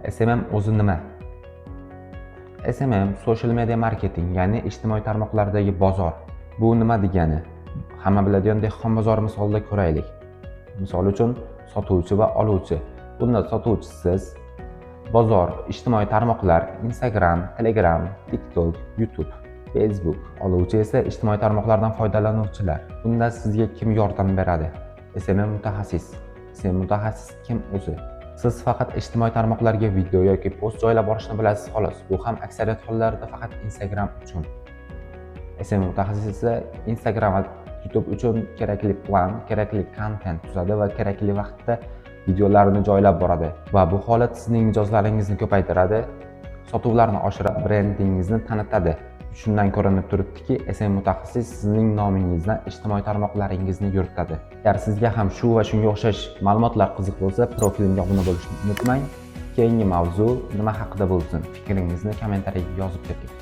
SMM o'zi nima? SMM social media marketing, ya'ni ijtimoiy tarmoqlardagi bozor. Bu nima degani? Hamma biladigan dehqon bozori misolida ko'raylik. Misol uchun, sotuvchi va oluvchi. Bunda sotuvchi siz, bozor, ijtimoiy tarmoqlar, Instagram, Telegram, TikTok, YouTube, Facebook. Oluvchi esa ijtimoiy tarmoqlardan foydalanuvchilar. Bunda sizga kim yordam beradi? SMM mutaxassis. SMM mutaxassis kim o'zi? Siz faqat ijtimoiy tarmoqlarga video yoki post joylab borishni bilasiz xolos. Bu ham aksariyat hollarda faqat Instagram uchun. SMM mutaxassis esa Instagram va YouTube uchun kerakli plan, kerakli kontent tuzadi va kerakli vaqtda videolarini joylab boradi. Va bu holat sizning mijozlaringizni ko'paytiradi, sotuvlarni oshirib, brendingizni tanitadi. Shundan ko'rinib turibdiki, SMM mutaxassis sizning nomingizni, ijtimoiy tarmoqlaringizni yuritadi. Agar sizga ham shu va shunga o'xshash ma'lumotlar qiziq bo'lsa, profilimga obuna bo'lishni unutmang. Keyingi mavzu nima haqida bo'lsin? Fikringizni kommentariyaga yozib keting.